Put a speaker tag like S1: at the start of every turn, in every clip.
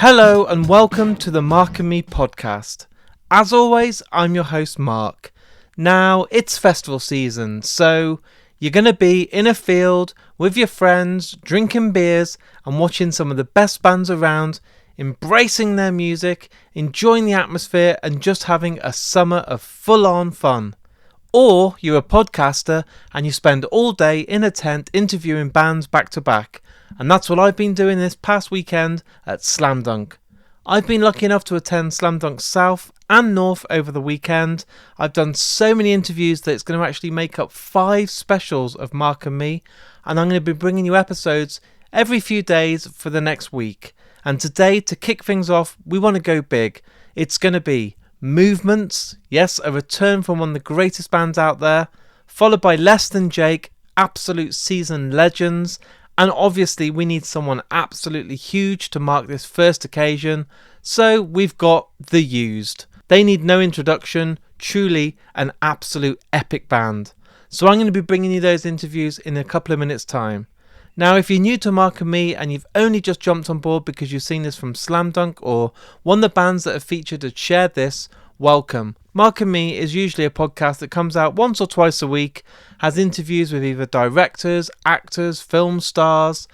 S1: Hello and welcome to the Mark and Me podcast. As always, I'm your host Mark. Now, it's festival season, so you're going to be in a field with your friends, drinking beers and watching some of the best bands around, embracing their music, enjoying the atmosphere and just having a summer of full-on fun. Or you're a podcaster and you spend all day in a tent interviewing bands back to back. And that's what I've been doing this past weekend at Slam Dunk. I've been lucky enough to attend Slam Dunk South and North over the weekend. I've done so many interviews that it's going to actually make up 5 specials of Mark and Me. And I'm going to be bringing you episodes every few days for the next week. And today, to kick things off, we want to go big. It's going to be Movements, yes, a return from one of the greatest bands out there, followed by Less Than Jake, absolute seasoned legends, and obviously we need someone absolutely huge to mark this first occasion, so we've got The Used. They need no introduction, truly an absolute epic band. So I'm going to be bringing you those interviews in a couple of minutes' time. Now, if you're new to Mark and Me and you've only just jumped on board because you've seen this from Slam Dunk or one of the bands that have featured and shared this, welcome. Mark and Me is usually a podcast that comes out once or twice a week, has interviews with either directors, actors, film stars,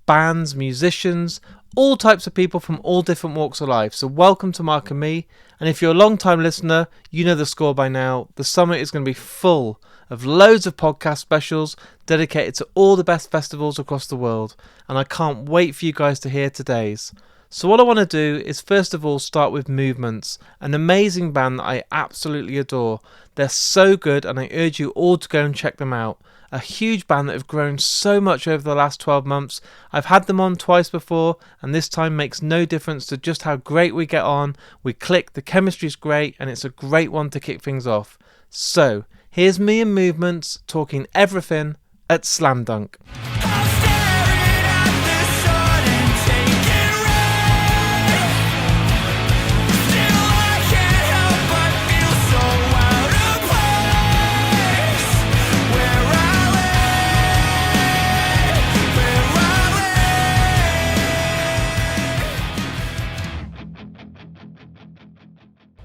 S1: bands, musicians, all types of people from all different walks of life. So welcome to Mark and Me. And if you're a long time listener, you know the score by now. The summer is going to be full of loads of podcast specials dedicated to all the best festivals across the world. And I can't wait for you guys to hear today's. So what I want to do is first of all start with Movements, an amazing band that I absolutely adore. They're so good and I urge you all to go and check them out. A huge band that have grown so much over the last 12 months. I've had them on twice before and this time makes no difference to just how great we get on. We click, the chemistry's great and it's a great one to kick things off. So, here's me and Movements talking everything at Slam Dunk.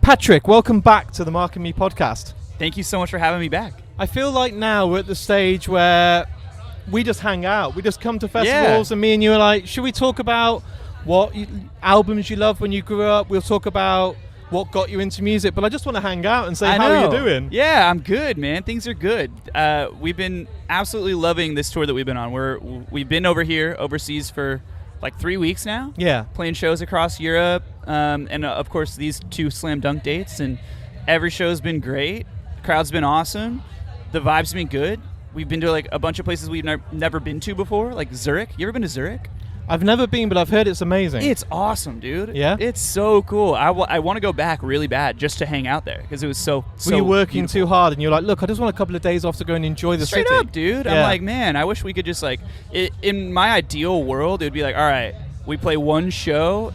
S1: Patrick, welcome back to the Mark and Me podcast.
S2: Thank you so much for having me back.
S1: I feel like now we're at the stage where we just hang out. We just come to festivals and me and you are like, should we talk about albums you loved when you grew up? We'll talk about what got you into music, but I just want to hang out and say, how are you doing?
S2: Yeah, I'm good, man. Things are good. We've been absolutely loving this tour that we've been on. We've been over here, overseas for like 3 weeks now.
S1: Yeah.
S2: Playing shows across Europe, and of course these 2 Slam Dunk dates, and every show's been great. The crowd's been awesome. The vibe's been good. We've been to like a bunch of places we've never been to before, like Zurich. You ever been to Zurich?
S1: I've never been, but I've heard it's amazing.
S2: It's awesome, dude.
S1: Yeah?
S2: It's so cool. I want to go back really bad just to hang out there because it was so
S1: Were you working
S2: beautiful.
S1: too hard and you're like, look, I just want a couple of days off to go and enjoy the
S2: Straight
S1: city?
S2: up, dude.
S1: Yeah.
S2: I'm like, man, I wish we could just like, in my ideal world, it would be like, all right, we play one show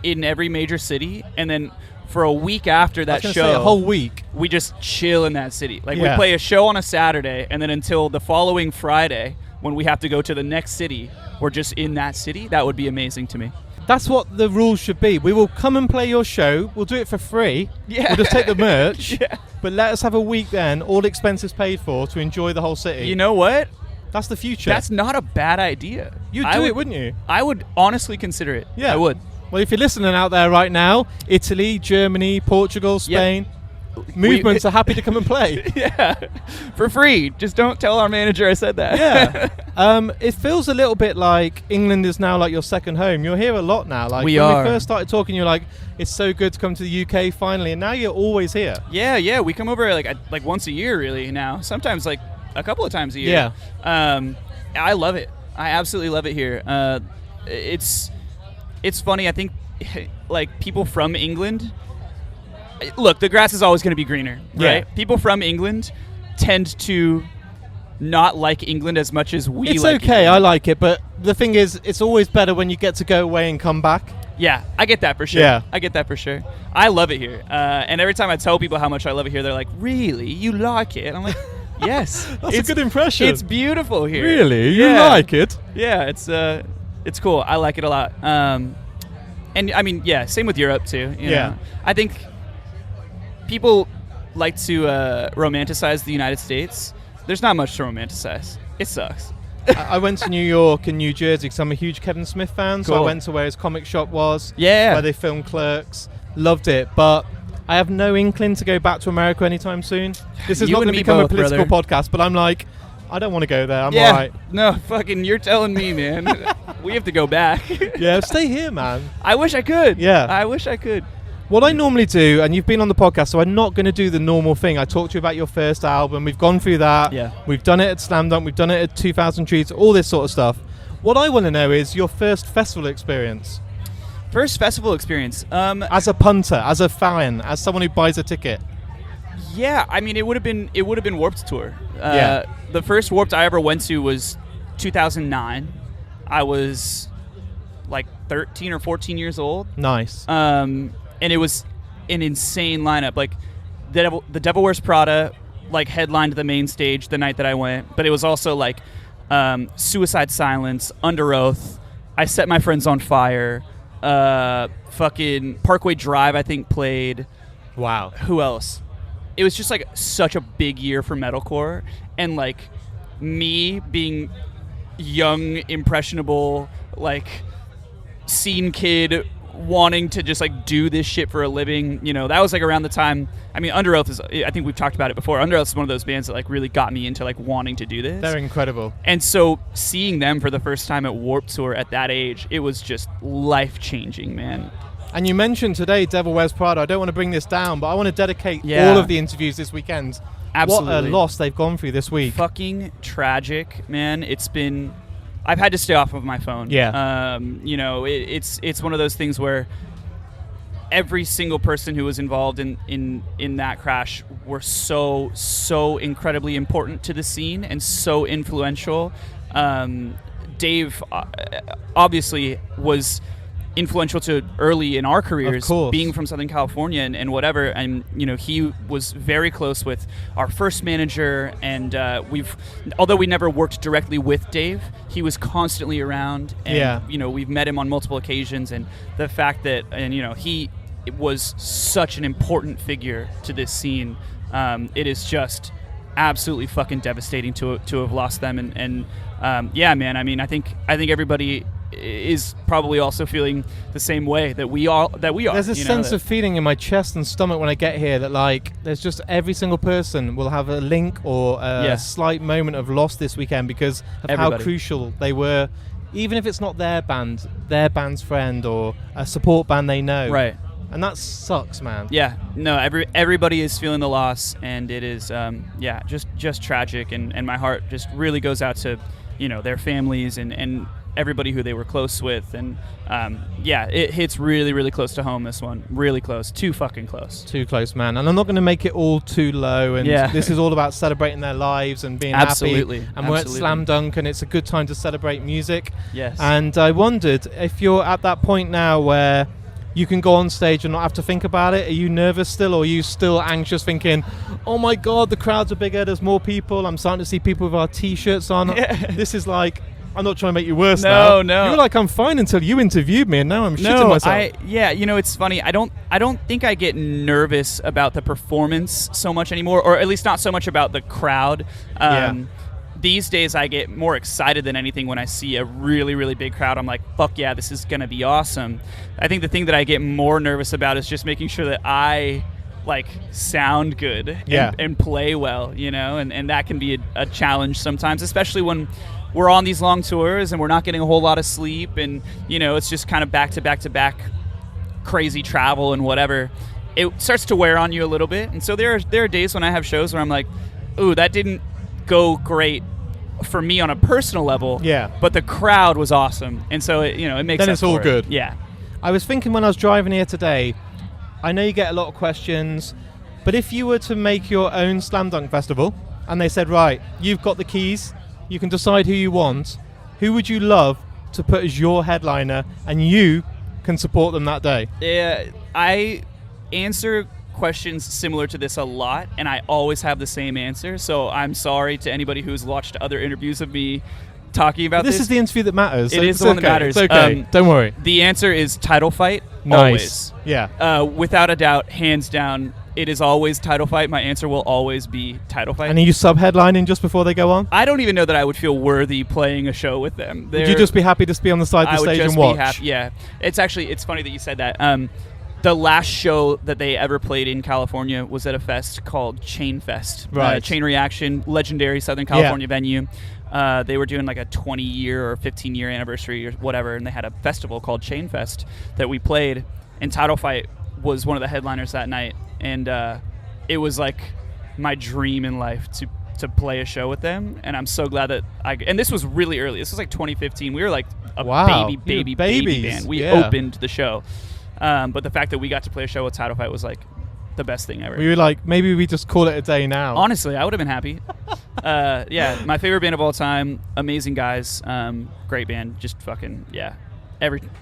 S2: in every major city, and then for a week after that show,
S1: a whole week,
S2: we just chill in that city. Like
S1: Yeah.
S2: we play a show on a Saturday, and then until the following Friday, when we have to go to the next city, we're just in that city. That would be amazing to me.
S1: That's what the rules should be. We will come and play your show. We'll do it for free.
S2: Yeah.
S1: We'll just take the merch.
S2: Yeah.
S1: But let us have a week then, all expenses paid for, to enjoy the whole city.
S2: You know what?
S1: That's the future.
S2: That's not a bad idea.
S1: You'd do it, wouldn't you?
S2: I would honestly consider it.
S1: Yeah.
S2: I would.
S1: Well, if you're listening out there right now, Italy, Germany, Portugal, Spain, Movements are happy to come and play.
S2: Yeah, for free. Just don't tell our manager I said that.
S1: Yeah. It feels a little bit like England is now like your second home. You're here a lot now. Like
S2: we
S1: when
S2: are.
S1: we first started talking, you're like, it's so good to come to the UK finally, and now you're always here.
S2: Yeah. We come over like once a year, really. Now, sometimes like a couple of times a year.
S1: Yeah.
S2: I love it. I absolutely love it here. It's funny. I think like people from England. Look, the grass is always going to be greener, right?
S1: Yeah.
S2: People from England tend to not like England as much as we
S1: It's
S2: like
S1: okay,
S2: England.
S1: I like it, but the thing is, it's always better when you get to go away and come back.
S2: Yeah, I get that for sure.
S1: Yeah.
S2: I get that for sure. I love it here. And every time I tell people how much I love it here, they're like, really? You like it? And I'm like, yes.
S1: That's a good impression.
S2: It's beautiful here.
S1: Really? You
S2: Yeah.
S1: like it?
S2: Yeah, it's cool. I like it a lot. And I mean, yeah, same with Europe too. You
S1: Yeah.
S2: know? I think people like to romanticize the United States. There's not much to romanticize. It sucks.
S1: I went to New York and New Jersey because I'm a huge Kevin Smith fan. So I
S2: Cool.
S1: went to where his comic shop was.
S2: Yeah.
S1: Where they filmed Clerks. Loved it. But I have no inkling to go back to America anytime soon. This is
S2: You
S1: not
S2: and
S1: going to
S2: me
S1: become
S2: both,
S1: a political
S2: brother.
S1: podcast, but I'm like, I don't want to go there. I'm
S2: yeah.
S1: all right.
S2: No, fucking, you're telling me, man. We have to go back.
S1: Yeah, stay here, man.
S2: I wish I could.
S1: Yeah.
S2: I wish I could.
S1: What I normally do, and you've been on the podcast, so I'm not going to do the normal thing. I talked to you about your first album. We've gone through that.
S2: Yeah.
S1: We've done it at Slam Dunk. We've done it at 2000 Trees, all this sort of stuff. What I want to know is your first festival experience.
S2: First festival experience.
S1: As a punter, as a fan, as someone who buys a ticket.
S2: Yeah, I mean, it would have been Warped Tour.
S1: Yeah.
S2: The first Warped I ever went to was 2009. I was like 13 or 14 years old.
S1: Nice.
S2: And it was an insane lineup. Like the Devil Wears Prada like headlined the main stage the night that I went, but it was also like Suicide Silence, Under Oath, I Set My Friends on Fire, fucking Parkway Drive I think played.
S1: Wow.
S2: Who else? It was just like such a big year for metalcore, and like me being young, impressionable, like scene kid wanting to just like do this shit for a living, you know, that was like around the time. I mean, Under Oath is, I think we've talked about it before, Under Oath is one of those bands that like really got me into like wanting to do this.
S1: They're incredible.
S2: And so seeing them for the first time at Warped Tour at that age, it was just life-changing, man.
S1: And you mentioned today Devil Wears Prada. I don't want to bring this down, but I want to dedicate
S2: Yeah.
S1: all of the interviews this weekend.
S2: Absolutely.
S1: What a loss they've gone through this week.
S2: Fucking tragic, man. It's been, I've had to stay off of my phone.
S1: Yeah.
S2: You know, it's one of those things where every single person who was involved in that crash were so incredibly important to the scene and so influential. Dave obviously was influential to early in our careers,
S1: Of course.
S2: being from Southern California and whatever. And you know, he was very close with our first manager, and although we never worked directly with Dave, he was constantly around. And
S1: Yeah.
S2: you know, we've met him on multiple occasions, and the fact that, and you know, he was such an important figure to this scene. It is just absolutely fucking devastating to have lost them. And yeah, man. I mean, I think everybody is probably also feeling the same way that we are.
S1: There's a sense of feeling in my chest and stomach when I get here that like there's just every single person will have a link or a slight moment of loss this weekend because of
S2: Everybody.
S1: how crucial they were, even if it's not their band, their band's friend or a support band they know.
S2: Right.
S1: And that sucks, man.
S2: Yeah, no, everybody is feeling the loss, and it is, just tragic, and my heart just really goes out to, you know, their families and everybody who they were close with, and it hits really, really close to home, this one. Really close. Too fucking close.
S1: Too close, man. And I'm not going to make it all too low, and this is all about celebrating their lives and being
S2: Absolutely.
S1: happy. And we're at Slam Dunk, and it's a good time to celebrate music.
S2: Yes.
S1: And I wondered if you're at that point now where you can go on stage and not have to think about it. Are you nervous still, or are you still anxious thinking, oh my God, the crowds are bigger, there's more people, I'm starting to see people with our T-shirts on.
S2: Yeah.
S1: This is like, I'm not trying to make you worse now.
S2: No.
S1: You were like, I'm fine until you interviewed me, and now I'm shitting myself.
S2: You know, it's funny. I don't think I get nervous about the performance so much anymore, or at least not so much about the crowd. These days I get more excited than anything when I see a really, really big crowd. I'm like, fuck yeah, this is going to be awesome. I think the thing that I get more nervous about is just making sure that I like sound good and play well, you know, and that can be a challenge sometimes, especially when we're on these long tours and we're not getting a whole lot of sleep, and, you know, it's just kind of back to back to back crazy travel and whatever. It starts to wear on you a little bit. And so there are days when I have shows where I'm like, ooh, that didn't go great for me on a personal level, but the crowd was awesome, and so it makes
S1: then
S2: up
S1: it's all
S2: for
S1: good.
S2: it. Yeah.
S1: I was thinking when I was driving here today, I know you get a lot of questions, but if you were to make your own Slam Dunk festival and they said, right, you've got the keys, you can decide who you want, who would you love to put as your headliner, and you can support them that day?
S2: Yeah, I answer questions similar to this a lot, and I always have the same answer, so I'm sorry to anybody who's watched other interviews of me talking about
S1: This is the interview that matters.
S2: It
S1: so
S2: is
S1: it's
S2: the one that
S1: okay.
S2: matters.
S1: It's okay. Don't worry.
S2: The answer is Title Fight.
S1: Nice.
S2: Always.
S1: Yeah.
S2: Without a doubt, hands down, it is always Title Fight. My answer will always be Title Fight.
S1: And are you sub-headlining just before they go on?
S2: I don't even know that I would feel worthy playing a show with them.
S1: Would you just be happy to be on the side of the stage and watch?
S2: Be happy. Yeah. It's funny that you said that. The last show that they ever played in California was at a fest called Chain Fest.
S1: Right.
S2: Chain Reaction, legendary Southern California venue. They were doing like a 20-year or 15-year anniversary or whatever, and they had a festival called Chain Fest that we played, and Title Fight was one of the headliners that night. And it was like my dream in life to play a show with them, and I'm so glad that and this was really early. This was like 2015. We were like a baby band. We opened the show. But the fact that we got to play a show with Title Fight was like the best thing ever.
S1: We were like, maybe we just call it a day now.
S2: Honestly, I would have been happy. Yeah, my favorite band of all time. Amazing guys. Great band. Just fucking, yeah.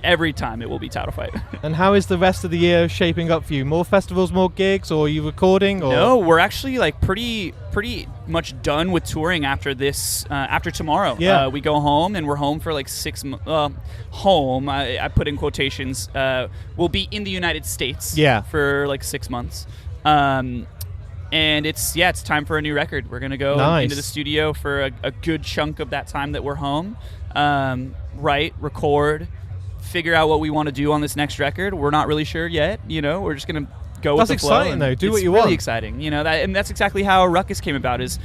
S2: Every time it will be Title Fight.
S1: And how is the rest of the year shaping up for you? More festivals, more gigs, or are you recording? Or?
S2: No, we're actually like pretty much done with touring after this. After tomorrow,
S1: yeah.
S2: We go home, and we're home for like 6 months. Home, I put in quotations. We'll be in the United States.
S1: Yeah.
S2: For like 6 months. And it's time for a new record. We're gonna go into the studio for a good chunk of that time that we're home. Write, record, figure out what we want to do on this next record. We're not really sure yet. We're just gonna go with the flow.
S1: That's exciting, though. Do what you want.
S2: It's really exciting. And that's exactly how Ruckus came about. Is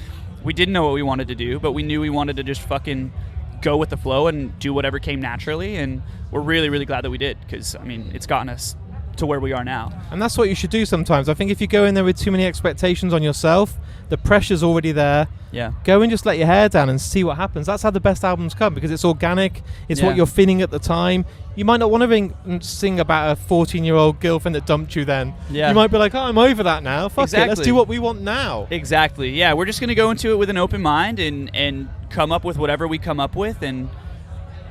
S2: we didn't know what we wanted to do, but we knew we wanted to just fucking go with the flow and do whatever came naturally. And we're really, really glad that we did, because it's gotten us to where we are now.
S1: And that's what you should do sometimes. I think if you go in there with too many expectations on yourself, the pressure's already there.
S2: Yeah.
S1: Go and just let your hair down and see what happens. That's how the best albums come, because it's organic. It's what you're feeling at the time. You might not want to sing about a 14-year-old girlfriend that dumped you then. Yeah. You might be like, oh, I'm over that now. Fuck it. Let's do what we want now.
S2: Exactly. Yeah, we're just going to go into it with an open mind and come up with whatever we come up with, and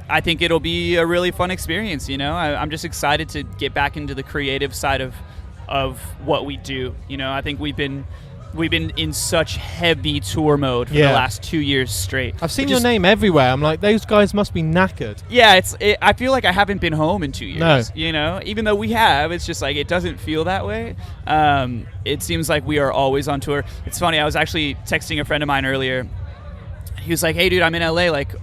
S2: I think it'll be a really fun experience. I'm just excited to get back into the creative side of what we do. I think we've been in such heavy tour mode for the last 2 years straight.
S1: I've seen your name everywhere. I'm like, those guys must be knackered.
S2: Yeah, I feel like I haven't been home in 2 years.
S1: No.
S2: Even though we have, it's just like it doesn't feel that way. It seems like we are always on tour. It's funny. I was actually texting a friend of mine earlier. He was like, "Hey, dude, I'm in LA. Like, do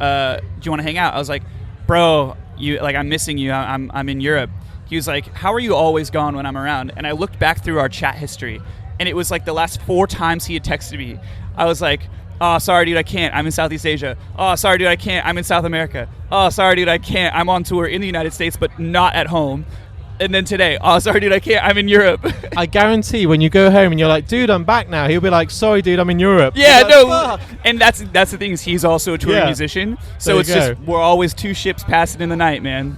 S2: you want to hang out?" I was like, "Bro, I'm missing you. I'm in Europe." He was like, "How are you always gone when I'm around?" And I looked back through our chat history, and it was like the last 4 times he had texted me. I was like, "Oh, sorry, dude, I can't. I'm in Southeast Asia. Oh, sorry, dude, I can't. I'm in South America. Oh, sorry, dude, I can't. I'm on tour in the United States, but not at home." And then today, "Oh, sorry, dude, I can't. I'm in Europe."
S1: I guarantee when you go home and you're like, "Dude, I'm back now," he'll be like, "Sorry, dude, I'm in Europe."
S2: Yeah,
S1: like,
S2: no.
S1: Fuck.
S2: And that's the thing, is he's also a touring musician. So it's just, we're always 2 ships passing in the night, man.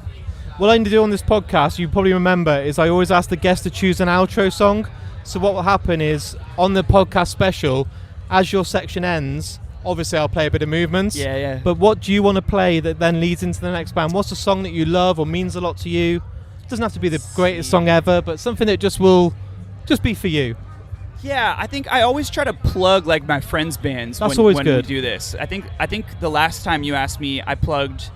S1: What I need to do on this podcast, you probably remember, is I always ask the guest to choose an outro song. So what will happen is, on the podcast special, as your section ends, obviously I'll play a bit of Movements.
S2: Yeah.
S1: But what do you want to play that then leads into the next band? What's a song that you love or means a lot to you? It doesn't have to be the greatest song ever, but something that just will be for you.
S2: Yeah, I think I always try to plug like my friends' bands when we do this. I think the last time you asked me, I plugged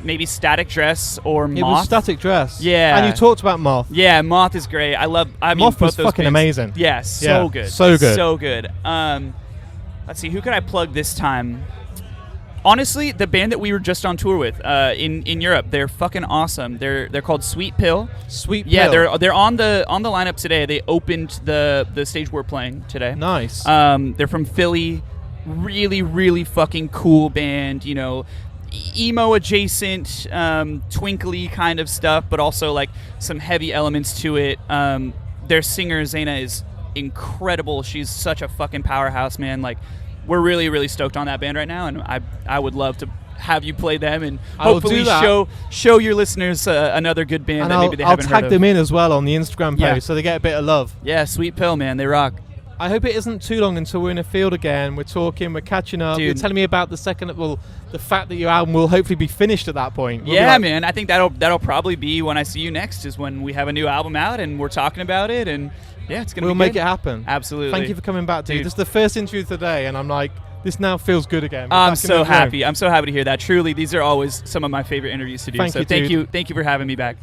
S2: maybe Static Dress or Moth.
S1: It was Static Dress.
S2: Yeah.
S1: And you talked about Moth.
S2: Yeah, Moth is great.
S1: Moth was fucking
S2: bands.
S1: Amazing.
S2: Yeah, so good.
S1: So good.
S2: So good. Let's see, who could I plug this time? Honestly, the band that we were just on tour with in Europe, they're fucking awesome. They're called Sweet Pill.
S1: Sweet Pill.
S2: Yeah, they're on the lineup today. They opened the stage we're playing today.
S1: Nice.
S2: They're from Philly. Really, really fucking cool band. Emo adjacent, twinkly kind of stuff, but also like some heavy elements to it. Their singer Zaina is incredible. She's such a fucking powerhouse, man. Like, we're really, really stoked on that band right now, and I would love to have you play them and hopefully show your listeners another good band
S1: and
S2: that maybe they haven't heard of.
S1: I'll tag them in as well on the Instagram post so they get a bit of love.
S2: Yeah, Sweet Pill, man, they rock.
S1: I hope it isn't too long until we're in a field again. We're talking, we're catching up.
S2: Dude.
S1: You're telling me about the fact that your album will hopefully be finished at that point.
S2: Man, I think that'll probably be when I see you next, is when we have a new album out and we're talking about it, and yeah, it's gonna
S1: we'll
S2: be
S1: make
S2: good.
S1: it happen.
S2: Absolutely.
S1: Thank you for coming back, dude. This is the first interview today, and I'm like, this now feels good again.
S2: I'm so happy. I'm so happy to hear that. Truly, these are always some of my favorite interviews to do. Thank you for having me back.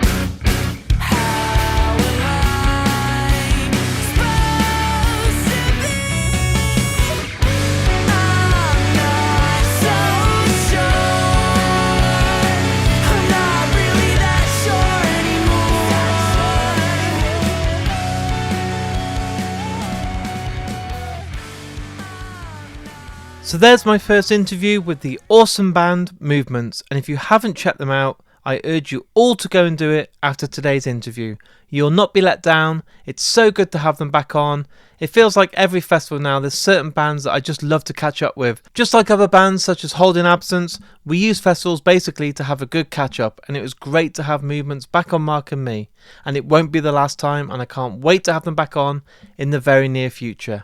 S1: So there's my first interview with the awesome band Movements, and if you haven't checked them out, I urge you all to go and do it after today's interview. You'll not be let down. It's so good to have them back on. It feels like every festival now there's certain bands that I just love to catch up with. Just like other bands such as Holding Absence, we use festivals basically to have a good catch up, and it was great to have Movements back on Mark and Me, and it won't be the last time, and I can't wait to have them back on in the very near future.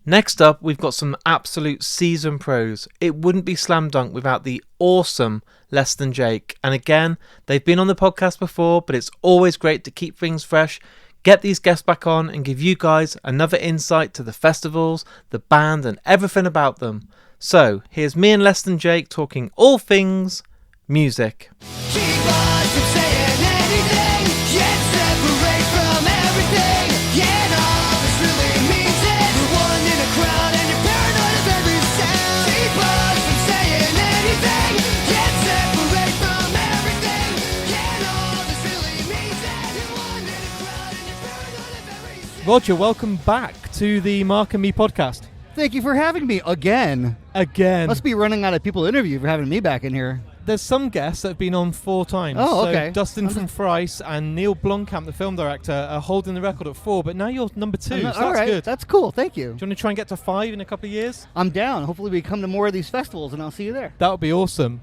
S1: Next up, we've got some absolute seasoned pros. It wouldn't be Slam Dunk without the awesome Less Than Jake. And again, they've been on the podcast before, but it's always great to keep things fresh, get these guests back on, and give you guys another insight to the festivals, the band, and everything about them. So, here's me and Less Than Jake talking all things music.
S3: Keep us from saying anything, yet separate from everything. Yeah, no, this really means it. You're one in a crowd and you're paranoid of every sound. Keep us from saying anything, yet separate from everything. Yeah, no, this really means it. You're one in a crowd and you're paranoid of every sound.
S1: Roger, welcome back to the Mark and Me podcast.
S4: Thank you for having me again. Must be running out of people to interview for having me back in here.
S1: There's some guests that have been on 4 times.
S4: Oh, okay.
S1: So Dustin from Thrice and Neil Blomkamp, the film director, are holding the record at 4, but now you're number 2, so that's
S4: all right,
S1: good.
S4: that's cool. Thank you.
S1: Do you want to try and get to 5 in a couple of years?
S4: I'm down. Hopefully we come to more of these festivals and I'll see you there.
S1: That would be awesome.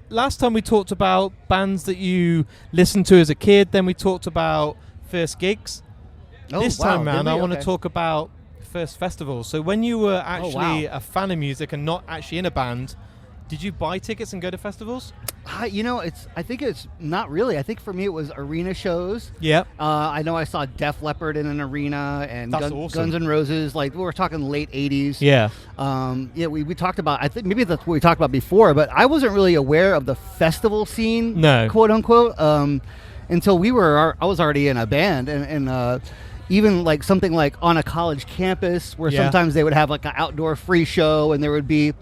S1: Last time we talked about bands that you listened to as a kid, then we talked about first gigs. This time round, I want to talk about first festivals. So when you were actually a fan of music and not actually in a band, did you buy tickets and go to festivals?
S4: I think it's not really. I think for me it was arena shows.
S1: Yeah.
S4: I know I saw Def Leppard in an arena and
S1: That's awesome.
S4: Guns N' Roses. Like we were talking late 80s.
S1: Yeah.
S4: We talked about, I think maybe that's what we talked about before, but I wasn't really aware of the festival scene, quote unquote, until I was already in a band and even like something like on a college campus where sometimes they would have like an outdoor free show and there would be,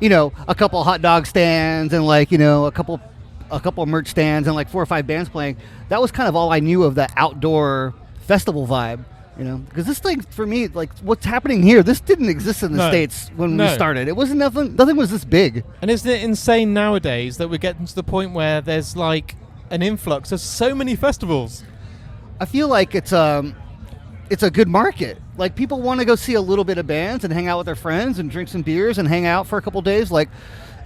S4: a couple hot dog stands and like, a couple merch stands and like 4 or 5 bands playing. That was kind of all I knew of the outdoor festival vibe, because this thing for me, like what's happening here, this didn't exist in the States when we started. It wasn't nothing was this big.
S1: And isn't it insane nowadays that we're getting to the point where there's like an influx of so many festivals?
S4: I feel like it's a good market. Like people want to go see a little bit of bands and hang out with their friends and drink some beers and hang out for a couple days. Like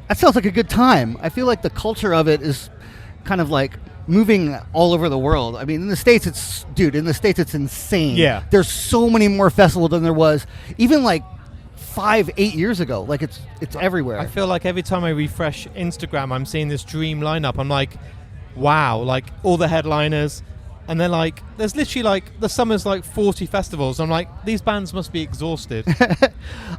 S4: that sounds like a good time. I feel like the culture of it is kind of like moving all over the world. I mean, in the States it's insane.
S1: Yeah.
S4: There's so many more festivals than there was even like 5-8 years ago. Like it's everywhere.
S1: I feel like every time I refresh Instagram, I'm seeing this dream lineup. I'm like, wow, like all the headliners. And they're like, there's literally like, the summer's like 40 festivals. I'm like, these bands must be exhausted.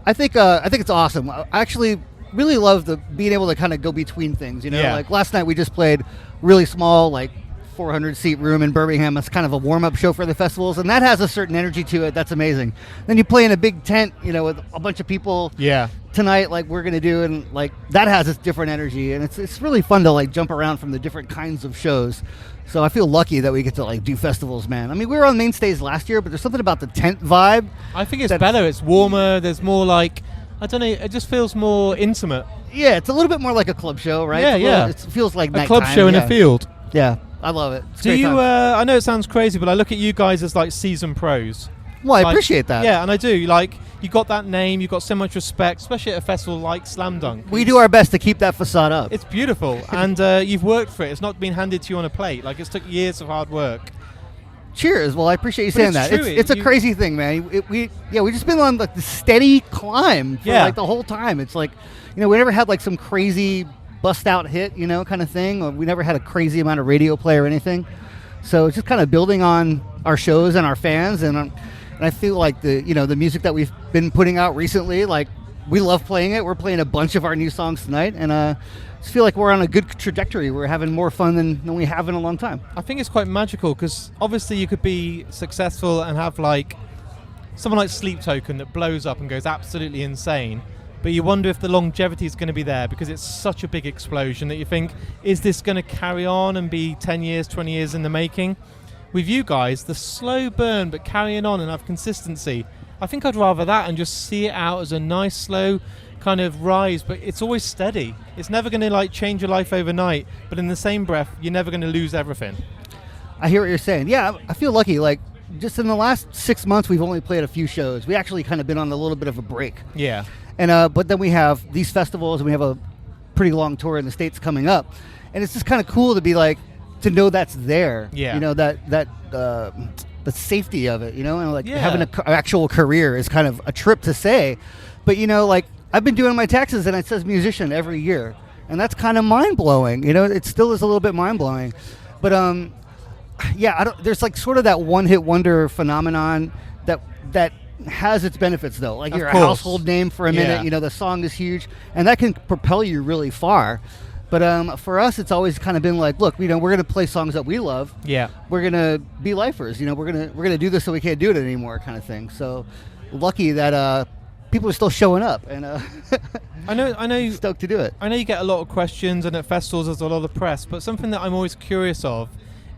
S4: I think it's awesome. I actually really love being able to kind of go between things,
S1: Yeah.
S4: Like last night we just played really small, like 400 seat room in Birmingham. It's kind of a warm-up show for the festivals, and that has a certain energy to it. That's amazing. Then you play in a big tent, with a bunch of people.
S1: Yeah.
S4: Tonight, like we're gonna do, and like that has its different energy, and it's really fun to like jump around from the different kinds of shows. So I feel lucky that we get to like do festivals, man. I mean, we were on main stage last year, but there's something about the tent vibe.
S1: I think it's better. It's warmer. There's more like, I don't know, it just feels more intimate.
S4: Yeah, it's a little bit more like a club show, right? It feels like
S1: a club show in a field.
S4: Yeah, I love it. It's
S1: do you? I know it sounds crazy, but I look at you guys as like seasoned pros.
S4: Well, I appreciate that.
S1: Yeah, and I do. Like, you got that name, you got so much respect, especially at a festival like Slam Dunk.
S4: We do our best to keep that facade up.
S1: It's beautiful, and you've worked for it. It's not been handed to you on a plate. Like, it's took years of hard work.
S4: Cheers. Well, I appreciate you saying that.
S1: True.
S4: It's a crazy thing, man. We just been on like the steady climb for like the whole time. It's like, we never had like some crazy bust out hit, kind of thing. Or we never had a crazy amount of radio play or anything. So it's just kind of building on our shows and our fans, and I feel like the music that we've been putting out recently, like we love playing it. We're playing a bunch of our new songs tonight, and I just feel like we're on a good trajectory. We're having more fun than we have in a long time.
S1: I think it's quite magical because obviously you could be successful and have like someone like Sleep Token that blows up and goes absolutely insane, but you wonder if the longevity is going to be there because it's such a big explosion that you think, is this going to carry on and be 10 years, 20 years in the making? With you guys, the slow burn but carrying on and have consistency, I think I'd rather that and just see it out as a nice slow kind of rise, but it's always steady. It's never going to like change your life overnight, but in the same breath, you're never going to lose everything.
S4: I hear what you're saying. Yeah, I feel lucky. Like, just in the last 6 months, we've only played a few shows. We actually kind of been on a little bit of a break.
S1: Yeah.
S4: And but then we have these festivals, and we have a pretty long tour in the States coming up. And it's just kind of cool to be like, to know that's there.
S1: Yeah.
S4: You know, the safety of it, you know, and like
S1: Yeah.
S4: having an actual career is kind of a trip to say. But, you know, like, I've been doing my taxes, and it says musician every year. And that's kind of mind-blowing. You know, it still is a little bit mind-blowing. But, yeah, there's like sort of that one-hit wonder phenomenon that has its benefits, though. Like, you're a household name for a minute.
S1: Yeah.
S4: You know, the song is huge, and that can propel you really far. But for us, it's always kind of been like, look, you know, we're going to play songs that we love.
S1: Yeah.
S4: We're going to be lifers. You know, we're gonna do this so we can't do it anymore, kind of thing. So lucky that people are still showing up, and
S1: I know.
S4: Stoked to do it.
S1: I know you get a lot of questions, and at festivals there's a lot of press. But something that I'm always curious of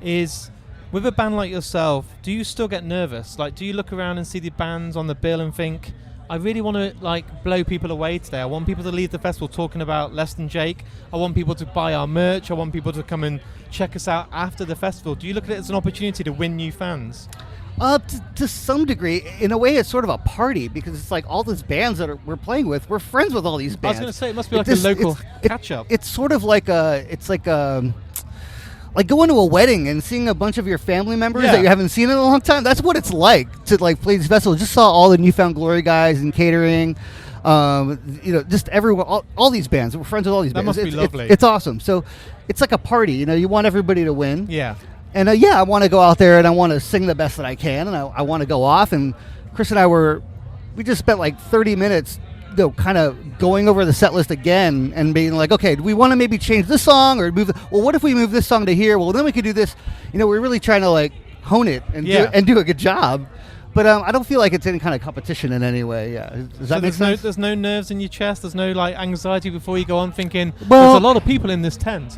S1: is, with a band like yourself, do you still get nervous? Like, do you look around and see the bands on the bill and think, I really want to like blow people away today. I want people to leave the festival talking about Less Than Jake. I want people to buy our merch. I want people to come and check us out after the festival. Do you look at it as an opportunity to win new fans?
S4: To some degree. In a way, it's sort of a party, because it's like all these bands that we're playing with, we're friends with all these bands.
S1: I was going to say, it must be like a local catch-up.
S4: It's sort of like like going to a wedding and seeing a bunch of your family members that you haven't seen in a long time. That's what it's like to like play these festivals. Just saw all the Newfound Glory guys in catering. You know, just everyone, all these bands. We're friends with all these bands.
S1: That must be lovely.
S4: It's awesome. So it's like a party. You know, you want everybody to win.
S1: Yeah.
S4: And I want to go out there and I want to sing the best that I can, and I want to go off. And Chris and I we just spent like 30 minutes, you know, kind of going over the set list again and being like, okay, do we want to maybe change this song or move? Well, what if we move this song to here? Well, then we could do this. You know, we're really trying to like hone it and do a good job. But I don't feel like it's any kind of competition in any way. Yeah, does that make sense?
S1: There's no nerves in your chest. There's no like anxiety before you go on thinking. Well, there's a lot of people in this tent.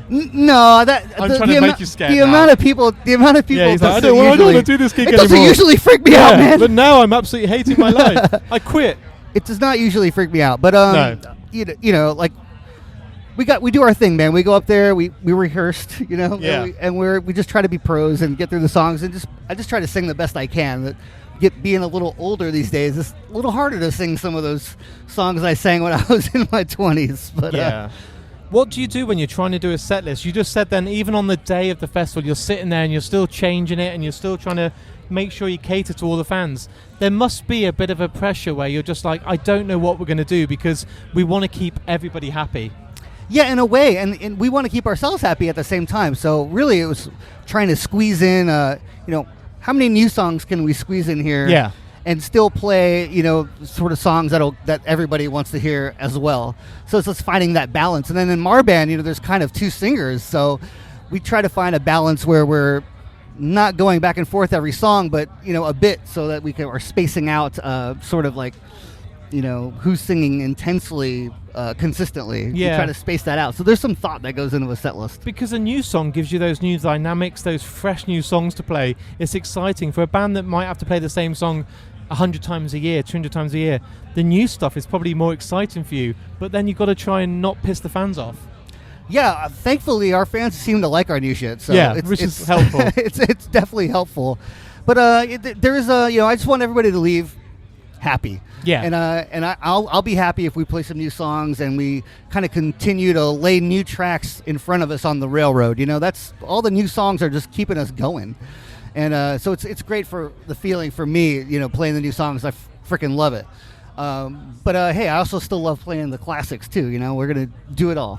S4: No,
S1: I'm trying to make you scared.
S4: The amount of people. Yeah, he's like,
S1: I don't want to do this gig anymore.
S4: It doesn't usually freak me out, man.
S1: But now I'm absolutely hating my life. I quit.
S4: It does not usually freak me out, but
S1: no.
S4: you know, like we do our thing, man. We go up there, we rehearsed, you know, and we just try to be pros and get through the songs, and I just try to sing the best I can. Being a little older these days, it's a little harder to sing some of those songs I sang when I was in my 20s. But
S1: yeah. What do you do when you're trying to do a set list? You just said then even on the day of the festival, you're sitting there and you're still changing it and you're still trying to make sure you cater to all the fans. There must be a bit of a pressure where you're just like, I don't know what we're going to do because we want to keep everybody happy.
S4: Yeah, in a way, and we want to keep ourselves happy at the same time. So really it was trying to squeeze in, you know, how many new songs can we squeeze in here?
S1: Yeah.
S4: And still play, you know, sort of songs that everybody wants to hear as well. So it's just finding that balance. And then in Marband, you know, there's kind of two singers, so we try to find a balance where we're not going back and forth every song, but you know, a bit, so that we are spacing out, sort of like, you know, who's singing intensely, consistently.
S1: Yeah.
S4: We try to space that out. So there's some thought that goes into a set list.
S1: Because a new song gives you those new dynamics, those fresh new songs to play. It's exciting for a band that might have to play the same song 100 times a year, 200 times a year. The new stuff is probably more exciting for you, but then you've got to try and not piss the fans off.
S4: Yeah, thankfully our fans seem to like our new shit. So
S1: yeah, which is helpful.
S4: it's definitely helpful. But there is you know, I just want everybody to leave happy.
S1: Yeah.
S4: And I'll be happy if we play some new songs and we kind of continue to lay new tracks in front of us on the railroad. You know, that's all the new songs are just keeping us going. And so it's great for the feeling for me, you know, playing the new songs. I freaking love it. But hey, I also still love playing the classics too. You know, we're going to do it all.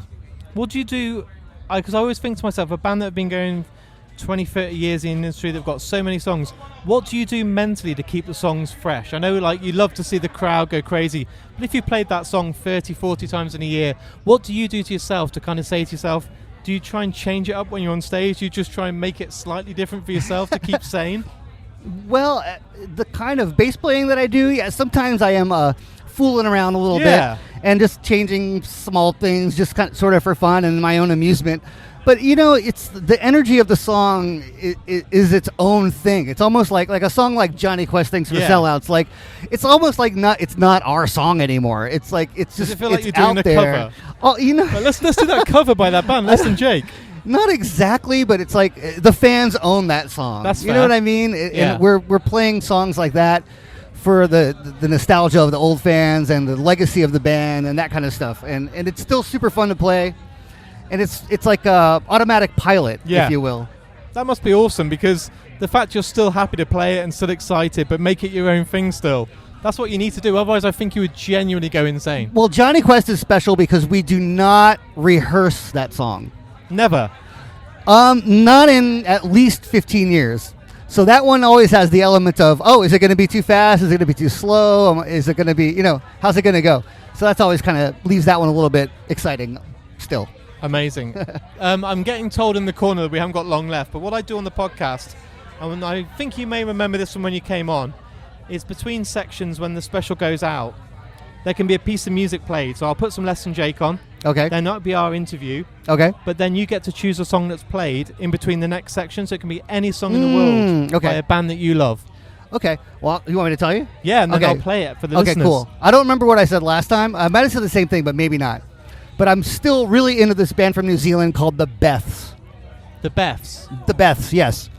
S1: What do you do? Because I always think to myself, a band that have been going 20, 30 years in the industry, they've got so many songs. What do you do mentally to keep the songs fresh? I know like you love to see the crowd go crazy, but if you played that song 30, 40 times in a year, what do you do to yourself to kind of say to yourself, do you try and change it up when you're on stage? Do you just try and make it slightly different for yourself to keep sane?
S4: Well, the kind of bass playing that I do, yeah, sometimes I am fooling around a little bit and just changing small things, just kind of, sort of for fun and my own amusement. But it's the energy of the song is its own thing. It's almost like a song like Johnny Quest Thanks for Sellouts. Like it's almost like it's not our song anymore. It's like it's just
S1: Does it feel like
S4: it's
S1: you're doing
S4: out
S1: a
S4: there.
S1: cover?
S4: Oh,
S1: Well, let's do that cover by that band, Less Than Jake.
S4: Not exactly, but it's like the fans own that song.
S1: That's
S4: you
S1: fair.
S4: know what I mean? And we're playing songs like that for the nostalgia of the old fans and the legacy of the band and that kind of stuff. And it's still super fun to play. And it's like a automatic pilot, if you will.
S1: That must be awesome, because the fact you're still happy to play it and still excited, but make it your own thing still. That's what you need to do. Otherwise, I think you would genuinely go insane.
S4: Well, Johnny Quest is special because we do not rehearse that song.
S1: Never.
S4: Not in at least 15 years. So that one always has the element of, is it going to be too fast? Is it going to be too slow? Is it going to be, how's it going to go? So that's always kind of leaves that one a little bit exciting still.
S1: Amazing. I'm getting told in the corner that we haven't got long left, but what I do on the podcast, and I think you may remember this from when you came on, is between sections when the special goes out, there can be a piece of music played. So I'll put some Less Than Jake on.
S4: Okay.
S1: Then that'll be our interview.
S4: Okay.
S1: But then you get to choose a song that's played in between the next section, so it can be any song in the world by a band that you love.
S4: Okay. Well, you want me to tell you?
S1: Yeah, and then I'll play it for the listeners.
S4: Okay, cool. I don't remember what I said last time. I might have said the same thing, but maybe not. But I'm still really into this band from New Zealand called the Beths.
S1: The Beths?
S4: The Beths, yes.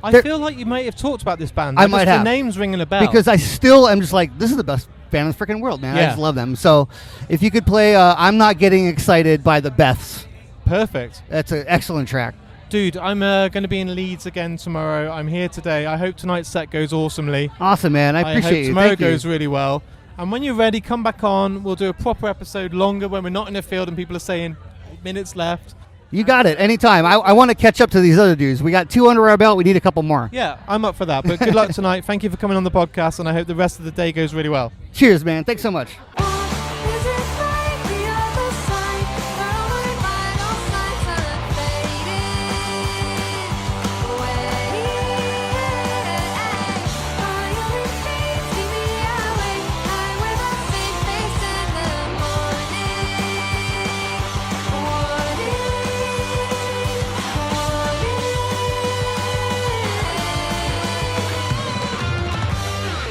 S1: I feel like you may have talked about this band.
S4: I might have.
S1: The name's ringing a bell.
S4: Because I still am just like, this is the best band in the freaking world, man. I just love them. So if you could play I'm Not Getting Excited by the Beths.
S1: Perfect.
S4: That's an excellent track.
S1: Dude, I'm going to be in Leeds again tomorrow. I'm here today. I hope tonight's set goes awesomely.
S4: Awesome, man. I appreciate
S1: hope tomorrow goes really well. And when you're ready, come back on. We'll do a proper episode, longer, when we're not in the field and people are saying 8 minutes left.
S4: You got it. Anytime. I want to catch up to these other dudes. We got 2 under our belt. We need a couple more.
S1: Yeah, I'm up for that. But good luck tonight. Thank you for coming on the podcast, and I hope the rest of the day goes really well.
S4: Cheers, man. Thanks so much.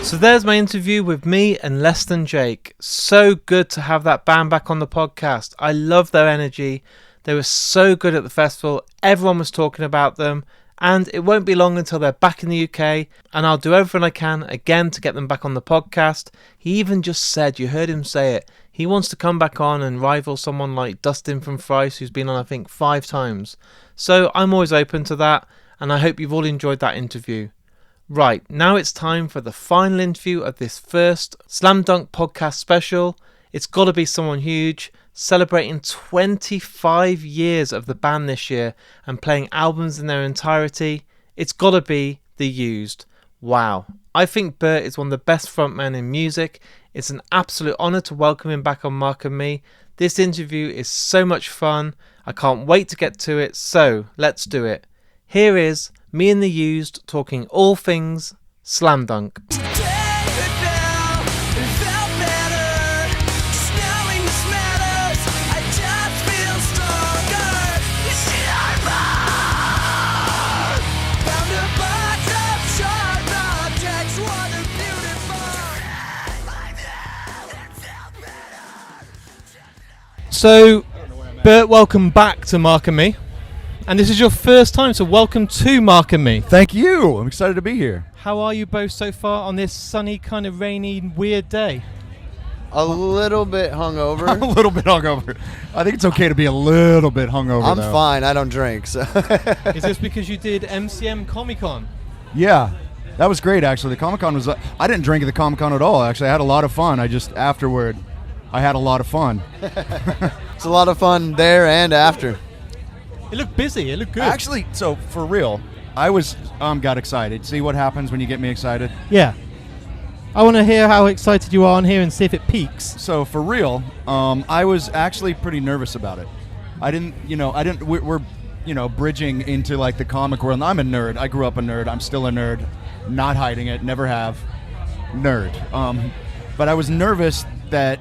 S1: So there's my interview with me and Less Than Jake. So good to have that band back on the podcast. I love their energy. They were so good at the festival. Everyone was talking about them. And it won't be long until they're back in the UK. And I'll do everything I can again to get them back on the podcast. He even just said, you heard him say it, he wants to come back on and rival someone like Dustin from Thrice, who's been on I think 5 times. So I'm always open to that. And I hope you've all enjoyed that interview. Right, now it's time for the final interview of this first Slam Dunk podcast special. It's got to be someone huge, celebrating 25 years of the band this year and playing albums in their entirety. It's got to be The Used. Wow, I think Bert is one of the best frontmen in music. It's an absolute honour to welcome him back on Mark and Me. This interview is so much fun. I can't wait to get to it, so let's do it. Here is me and The Used talking all things Slam Dunk. So, Bert, welcome back to Mark and Me. And this is your first time, so welcome to Mark and Me.
S5: Thank you. I'm excited to be here.
S1: How are you both so far on this sunny, kind of rainy, weird day?
S6: A little bit hungover.
S5: I'm a little bit hungover. I think it's okay to be a little bit hungover.
S6: I'm
S5: though.
S6: fine. I don't drink. So.
S1: Is this because you did MCM Comic Con?
S5: Yeah, that was great. Actually, the Comic Con was. I didn't drink at the Comic Con at all. Actually, I had a lot of fun. Afterward, I had a lot of fun.
S6: It's a lot of fun there and after.
S7: It looked busy. It looked good.
S5: Actually, so for real, I was got excited. See what happens when you get me excited?
S7: Yeah. I want to hear how excited you are on here and see if it peaks.
S5: So for real, I was actually pretty nervous about it. We're bridging into like the comic world. And I'm a nerd. I grew up a nerd. I'm still a nerd. Not hiding it. Never have. Nerd. But I was nervous that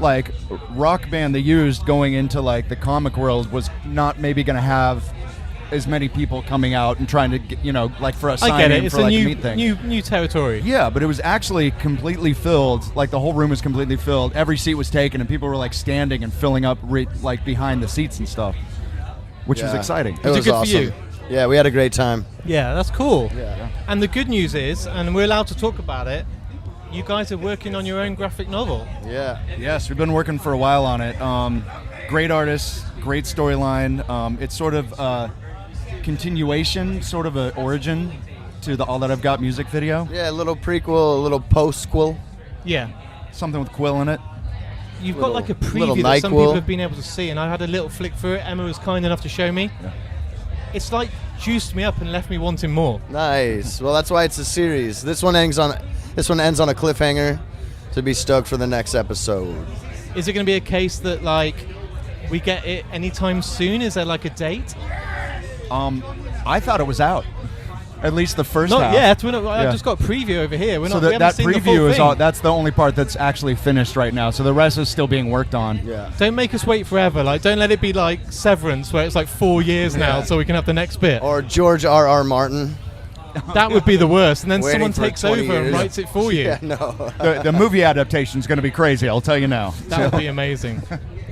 S5: like Rock Band The Used going into like the comic world was not maybe going to have as many people coming out and trying to get, like for a sign
S7: I get it.
S5: in
S7: It's
S5: for
S7: a
S5: like a meet thing.
S7: new territory.
S5: Yeah, but it was actually completely filled. Like the whole room was completely filled. Every seat was taken, and people were like standing and filling up like behind the seats and stuff, which was
S6: Yeah.
S5: exciting.
S6: It
S7: Was it
S6: was
S7: good for
S6: awesome.
S7: you?
S6: Yeah, we had a great time.
S7: Yeah, that's cool.
S6: Yeah.
S7: And the good news is, and we're allowed to talk about it, you guys are working on your own graphic novel.
S6: Yeah.
S5: Yes, we've been working for a while on it. Great artists, great storyline. It's sort of a continuation, sort of an origin to the All That I've Got music video.
S6: Yeah, a little prequel, a little post-quel.
S7: Yeah.
S5: Something with Quill in it.
S7: You've got like a
S6: little
S7: preview that some
S6: NyQuil.
S7: people have been able to see, and I had a little flick through it. Emma was kind enough to show me.
S5: Yeah.
S7: It's like juiced me up and left me wanting more.
S6: Nice. Well, that's why it's a series. This one ends on a cliffhanger. To be stoked for the next episode.
S7: Is it going to be a case that like we get it anytime soon? Is there like a date?
S5: I thought it was out. At least the first
S7: Not
S5: half.
S7: yet. I
S5: Yeah.
S7: just got a preview over here. We're
S5: So
S7: not. We
S5: that
S7: haven't seen the full
S5: preview is
S7: thing.
S5: all. That's the only part that's actually finished right now. So the rest is still being worked on.
S6: Yeah.
S7: Don't make us wait forever. Like, don't let it be like Severance, where it's like 4 years now, so we can have the next bit.
S6: Or George R.R. Martin.
S7: That would be the worst. And then
S6: Waiting
S7: someone
S6: for
S7: takes
S6: 20
S7: over and
S6: years.
S7: writes it for you.
S6: Yeah, no.
S5: The movie adaptation is going to be crazy. I'll tell you now.
S7: That would be amazing.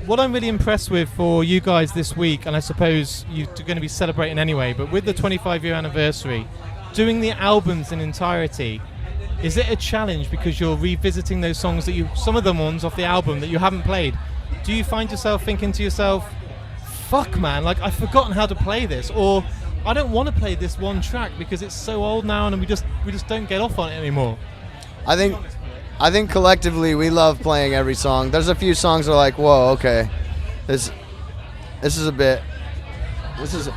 S7: What I'm really impressed with for you guys this week, and I suppose you're going to be celebrating anyway, but with the 25-year anniversary, doing the albums in entirety, is it a challenge because you're revisiting those songs that some of the ones off the album that you haven't played? Do you find yourself thinking to yourself, fuck man, like I've forgotten how to play this, or I don't want to play this one track because it's so old now and we just don't get off on it anymore?
S6: I think collectively we love playing every song. There's a few songs that are like, whoa, okay, this is a bit. This is a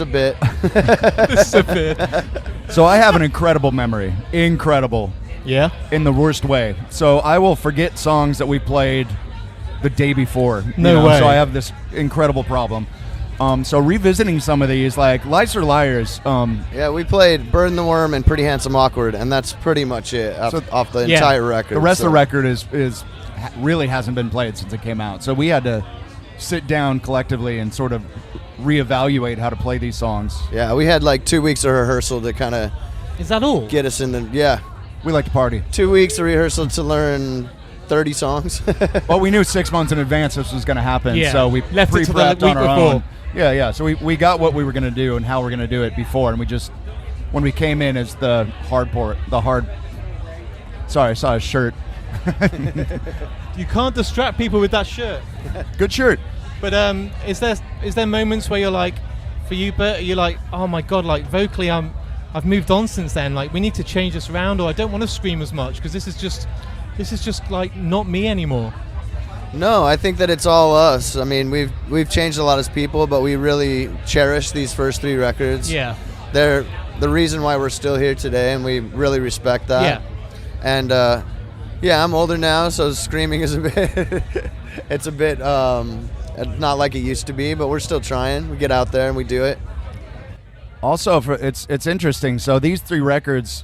S6: bit.
S7: This is a bit.
S5: So I have an incredible memory. Incredible.
S7: Yeah?
S5: In the worst way. So I will forget songs that we played the day before.
S7: No way.
S5: So I have this incredible problem. So revisiting some of these, like Lies or Liars.
S6: Yeah, we played Burn the Worm and Pretty Handsome Awkward, and that's pretty much it off the entire record.
S5: The rest of the record is really hasn't been played since it came out. So we had to sit down collectively and sort of reevaluate how to play these songs.
S6: Yeah, we had like 2 weeks of rehearsal to kind of
S7: Is that all?
S6: get us in the. Yeah,
S5: We like to party.
S6: 2 weeks of rehearsal to learn 30 songs.
S5: Well, we knew 6 months in advance this was going to happen,
S7: Yeah.
S5: so we
S7: Left it to the
S5: pre-prepped
S7: week
S5: on our
S7: before.
S5: own. Yeah. So we got what we were going to do and how we're going to do it before, and we just when we came in as the hard. Sorry, I saw his shirt.
S7: You can't distract people with that shirt.
S5: Good shirt.
S7: But is there moments where you're like, for you, Bert, you're like, oh my god, like vocally, I've moved on since then. Like we need to change this around, or I don't want to scream as much because this is just like not me anymore.
S6: No, I think that it's all us. I mean, we've changed a lot as people, but we really cherish these first 3 records.
S7: Yeah.
S6: They're the reason why we're still here today, and we really respect that.
S7: Yeah.
S6: And I'm older now, so screaming is a bit. It's a bit not like it used to be, but we're still trying. We get out there and we do it.
S5: Also, it's interesting. So these 3 records,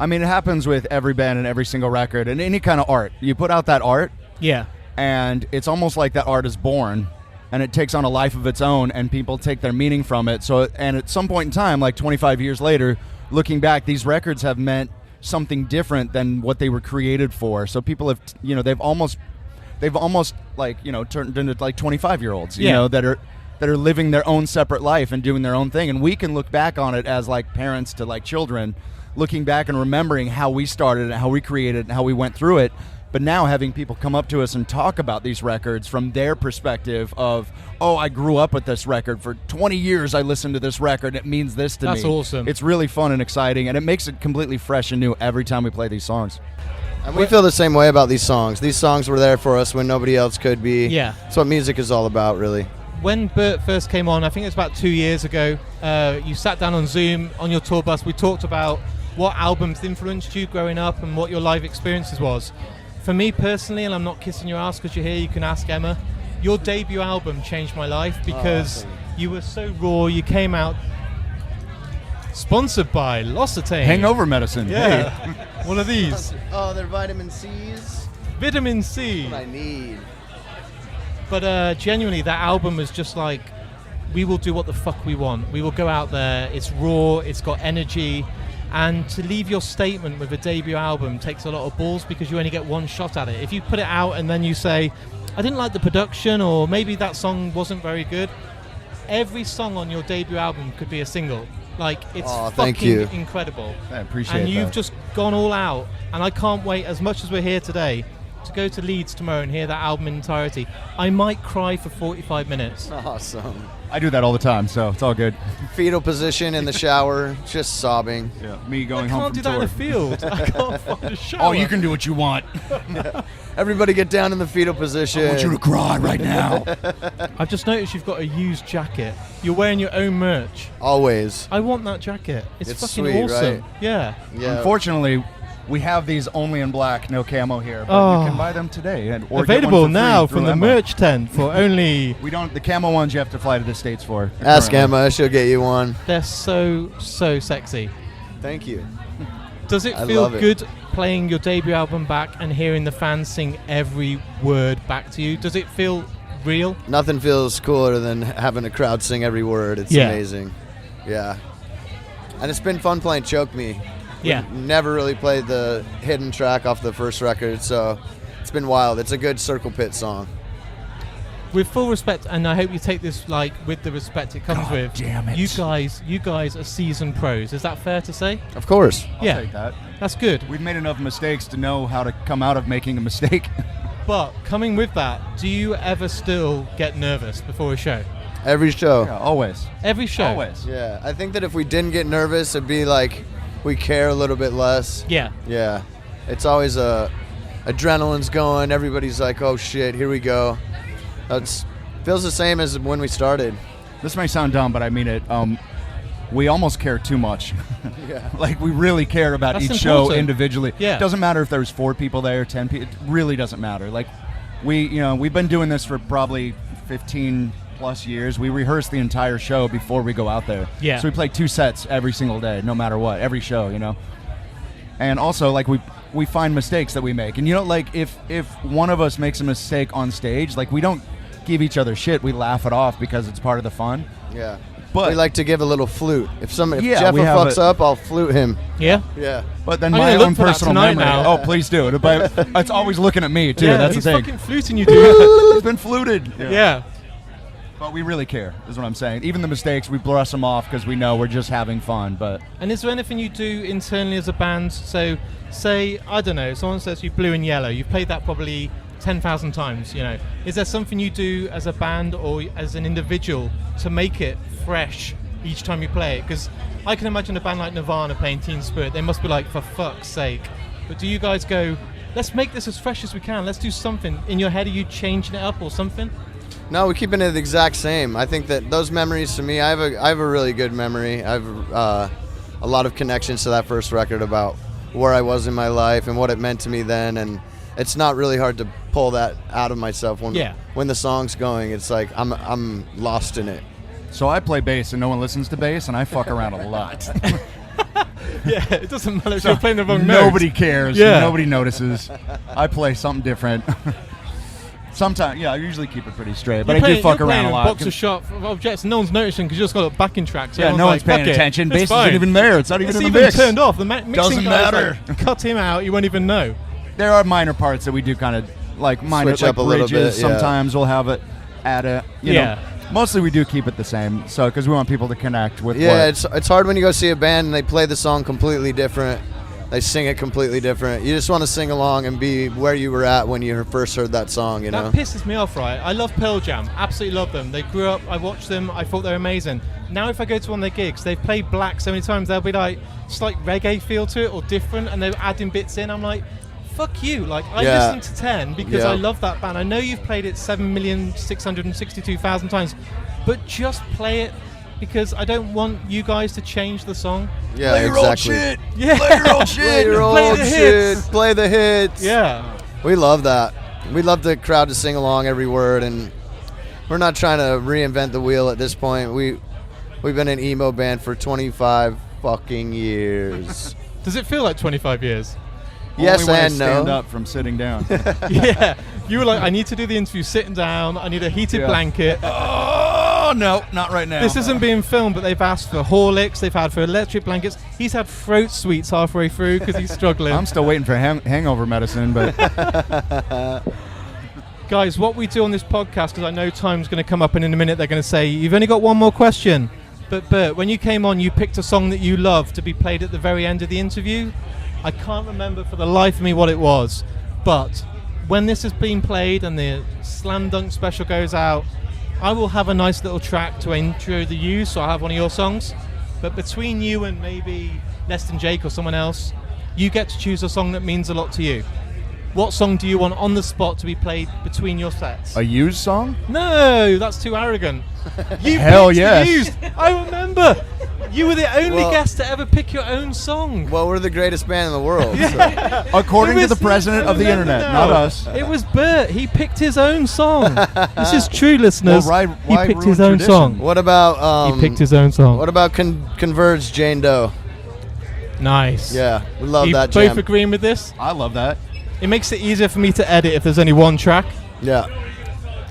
S5: I mean, it happens with every band and every single record and any kind of art. You put out that art,
S7: Yeah.
S5: and it's almost like that art is born, and it takes on a life of its own, and people take their meaning from it. So, and at some point in time, like 25 years later, looking back, these records have meant something different than what they were created for. So people have, they've almost like, turned into like 25-year-olds, you
S7: Yeah.
S5: know, that are living their own separate life and doing their own thing. And we can look back on it as like parents to like children, looking back and remembering how we started and how we created and how we went through it. But now having people come up to us and talk about these records from their perspective of, oh, I grew up with this record. For 20 years I listened to this record. It means this to me.
S7: That's awesome.
S5: It's really fun and exciting, and it makes it completely fresh and new every time we play these songs.
S6: And we feel the same way about these songs. These songs were there for us when nobody else could be.
S7: Yeah.
S6: That's what music is all about, really.
S7: when Bert first came on, I think it was about 2 years ago, you sat down on Zoom on your tour bus. We talked about what albums influenced you growing up and what your live experiences was. For me personally, and I'm not kissing your ass because you're here, you can ask Emma, your debut album changed my life because you were so raw. You came out sponsored by L'Occitane.
S5: Hangover medicine.
S7: Yeah.
S5: Hey.
S7: One of these.
S6: Oh, they're vitamin C's.
S7: Vitamin C.
S6: What I need.
S7: But genuinely, that album was just like, we will do what the fuck we want. We will go out there. It's raw. It's got energy. And to leave your statement with a debut album takes a lot of balls because you only get one shot at it. If you put it out and then you say, I didn't like the production, or maybe that song wasn't very good, every song on your debut album could be a single. Like, it's fucking incredible.
S5: I appreciate
S7: And you've
S5: that.
S7: just gone all out. And I can't wait, as much as we're here today, to go to Leeds tomorrow and hear that album in entirety. I might cry for 45 minutes.
S6: Awesome.
S5: I do that all the time, so it's all good.
S6: Fetal position in the shower, just sobbing.
S5: Yeah, me going
S7: I
S5: home
S7: can't
S5: from
S7: do that
S5: tour.
S7: in a field. I can't find a shower.
S5: Oh, you can do what you want.
S6: Everybody get down in the fetal position.
S5: I want you to cry right now.
S7: I've just noticed you've got a used jacket. You're wearing your own merch.
S6: Always.
S7: I want that jacket. It's fucking
S6: sweet,
S7: awesome.
S6: right?
S7: Yeah.
S6: Yeah.
S5: Unfortunately, we have these only in black, no camo here, but
S7: Oh.
S5: you can buy them today. Or get one
S7: Available
S5: for
S7: now
S5: free
S7: from
S5: through
S7: the
S5: Emma.
S7: merch tent for only...
S5: We don't. The camo ones you have to fly to the States for.
S6: Ask
S5: currently.
S6: Emma, she'll get you one.
S7: They're so sexy.
S6: Thank you.
S7: Does it
S6: I
S7: feel
S6: love it.
S7: good playing your debut album back and hearing the fans sing every word back to you? Does it feel real?
S6: Nothing feels cooler than having a crowd sing every word. It's
S7: Yeah.
S6: amazing. Yeah. And it's been fun playing Choke Me.
S7: Yeah.
S6: Never really played the hidden track off the first record, so it's been wild. It's a good Circle Pit song.
S7: With full respect, and I hope you take this like with the respect it comes with.
S5: damn it.
S7: You guys are seasoned pros. Is that fair to say?
S6: Of course.
S5: I'll
S7: Yeah.
S5: take that.
S7: That's good.
S5: We've made enough mistakes to know how to come out of making a mistake.
S7: But coming with that, do you ever still get nervous before a show?
S6: Every show.
S5: Yeah, always.
S7: Every show?
S5: Always.
S6: Yeah. I think that if we didn't get nervous, it'd be like we care a little bit less.
S7: Yeah.
S6: Yeah. It's always adrenaline's going. Everybody's like, oh shit, here we go. It's feels the same as when we started.
S5: This may sound dumb, but I mean it. We almost care too much.
S6: Yeah.
S5: Like, we really care about
S7: That's
S5: each show
S7: important.
S5: individually.
S7: Yeah.
S5: It doesn't matter if there's 4 people there, 10 people. It really doesn't matter. Like, we've been doing this for probably 15 plus years. We rehearse the entire show before we go out there.
S7: Yeah.
S5: So we play 2 sets every single day, no matter what, every show, you know. And also, like, we find mistakes that we make. And, you know, like, if one of us makes a mistake on stage, like, we don't give each other shit. We laugh it off because it's part of the fun.
S6: Yeah.
S5: But
S6: we like to give a little flute. If
S5: Yeah,
S6: Jeff
S5: we have
S6: fucks
S5: a-
S6: up, I'll flute him.
S7: Yeah?
S6: Yeah.
S5: But then
S7: I'm
S5: my
S7: gonna look
S5: own
S7: for that
S5: personal
S7: tonight
S5: memory.
S7: now.
S5: Oh, please do. But it's always looking at me too.
S7: Yeah,
S5: That's
S7: he's
S5: the thing.
S7: fucking fluting you, dude.
S5: It's been fluted.
S7: Yeah.
S5: But we really care, is what I'm saying. Even the mistakes, we brush them off because we know we're just having fun. But
S7: And is there anything you do internally as a band? So, say, I don't know, someone says you Blue and Yellow. You've played that probably 10,000 times, you know. Is there something you do as a band or as an individual to make it fresh each time you play it? Because I can imagine a band like Nirvana playing Teen Spirit. They must be like, for fuck's sake. But do you guys go, let's make this as fresh as we can. Let's do something. In your head, are you changing it up or something?
S6: No, we're keeping it the exact same. I think that those memories to me, I have a really good memory. I have a lot of connections to that first record about where I was in my life and what it meant to me then, and it's not really hard to pull that out of myself when the song's going. It's like I'm lost in it.
S5: so I play bass and no one listens to bass, and I fuck around a lot.
S7: Yeah, it doesn't matter if
S5: So
S7: you're playing the wrong note.
S5: nobody cares.
S7: Yeah.
S5: Nobody notices. I play something different. Sometimes, yeah, I usually keep it pretty straight, but I do fuck around a lot.
S7: Box of shot objects, no one's noticing because you just got a backing track. So
S5: Yeah, no one's
S7: like,
S5: paying
S7: "Fuck it,
S5: attention.
S7: it's
S5: Bass
S7: fine."
S5: isn't even there. It's not even
S7: It's
S5: in the
S7: even
S5: mix.
S7: turned off. The mixing
S5: Doesn't
S7: guys,
S5: matter.
S7: like, cut him out. You won't even know.
S5: There are minor parts that we do kind of like minor
S6: Switch
S5: like
S6: up a little
S5: bridges.
S6: bit, yeah.
S5: Sometimes we'll have it at a
S7: Yeah.
S5: know. Mostly we do keep it the same, so because we want people to connect with.
S6: Yeah,
S5: what,
S6: it's hard when you go see a band and they play the song completely different. They sing it completely different. You just want to sing along and be where you were at when you first heard that song, you know?
S7: That pisses me off, right? I love Pearl Jam. Absolutely love them. They grew up. I watched them. I thought they were amazing. Now if I go to one of their gigs, they've played Black so many times, there'll be like slight reggae feel to it or different, and they're adding bits in. I'm like, fuck you. Like, I
S6: Yeah.
S7: listened to 10 because
S6: Yeah.
S7: I love that band. I know you've played it 7,662,000 times, but just play it because I don't want you guys to change the song.
S6: Yeah,
S5: Play your
S6: exactly.
S5: old shit.
S7: Yeah.
S5: Play your old shit.
S6: Play your
S7: Play
S6: old
S7: the
S6: shit.
S7: hits.
S6: Play the hits.
S7: Yeah.
S6: We love that. We love the crowd to sing along every word, and we're not trying to reinvent the wheel at this point. We've been an emo band for 25 fucking years.
S7: Does it feel like 25 years?
S6: Yes
S5: Only when I
S6: and
S5: stand
S6: no.
S5: up from sitting down.
S7: Yeah. You were like, I need to do the interview sitting down. I need a heated
S5: Yeah.
S7: blanket.
S5: Oh no, not right now.
S7: This isn't being filmed, but they've asked for Horlicks. They've had for electric blankets. He's had throat sweets halfway through because he's struggling.
S5: I'm still waiting for hangover medicine, but
S7: Guys, what we do on this podcast, because I know time's going to come up and in a minute they're going to say, you've only got one more question. But Bert, when you came on, you picked a song that you love to be played at the very end of the interview. I can't remember for the life of me what it was. But when this has been played and the Slam Dunk special goes out, I will have a nice little track to intro the use, so I'll have one of your songs. But between you and maybe Less Than Jake or someone else, you get to choose a song that means a lot to you. What song do you want on the spot to be played between your sets?
S5: a used song?
S7: No, that's too arrogant. You
S5: Hell
S7: picked
S5: yes.
S7: the Used. I remember. You were the only
S6: Well-
S7: guest to ever pick your own song.
S6: Well, we're the greatest band in the world. so.
S5: According
S7: It
S5: to the
S7: was-
S5: president
S7: I
S5: of the
S7: remember
S5: internet,
S7: now.
S5: not us.
S7: It was Bert. He picked his own song. This is true, listeners.
S5: Well,
S7: He
S5: why
S7: picked
S5: ruin
S7: his own
S5: tradition?
S7: song.
S6: What about
S7: He picked his own song.
S6: What about Converge Jane Doe?
S7: Nice.
S6: Yeah, we love
S7: You
S6: that
S7: both
S6: jam.
S7: agreeing with this?
S5: I love that.
S7: It makes it easier for me to edit if there's only one track.
S6: Yeah,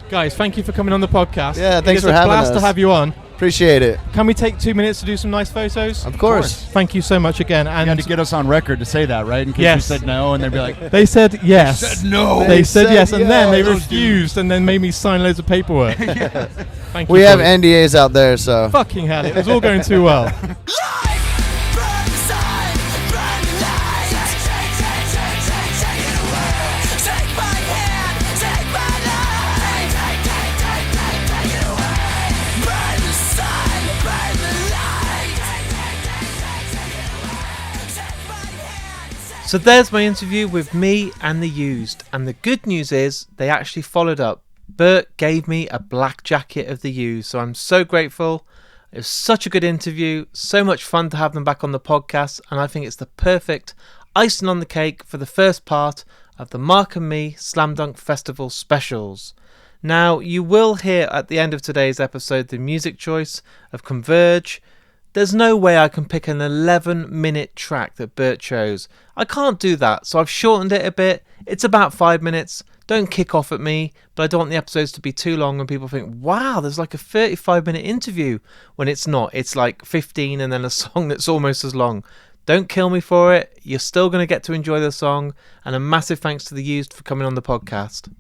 S7: Guys, thank you for coming on the podcast.
S6: Yeah, thanks
S7: It
S6: for
S7: is a
S6: having
S7: blast to
S6: us.
S7: have you on.
S6: appreciate it.
S7: Can we take 2 minutes to do some nice photos?
S6: Of course.
S7: Thank you so much again.
S5: You
S7: And
S5: had to get us on record to say that, right? In case
S7: Yes.
S5: we said no, and they'd be like,
S7: they said yes.
S5: said no.
S7: They said yes, and then they
S6: yes.
S7: refused, and then made me sign loads of paperwork. Thank you.
S6: We have
S7: boys.
S6: NDAs out there, so
S7: Fucking hell, it was all going too well.
S1: So there's my interview with me and the Used, and the good news is they actually followed up. Bert gave me a black jacket of the Used, so I'm so grateful. It was such a good interview, so much fun to have them back on the podcast, and I think it's the perfect icing on the cake for the first part of the Mark and Me Slam Dunk Festival specials. Now, you will hear at the end of today's episode the music choice of Converge. There's no way I can pick an 11-minute track that Bert chose. I can't do that, so I've shortened it a bit. It's about 5 minutes. Don't kick off at me, but I don't want the episodes to be too long and people think, wow, there's like a 35-minute interview, when it's not. It's like 15 and then a song that's almost as long. Don't kill me for it. You're still going to get to enjoy the song, and a massive thanks to the Used for coming on the podcast.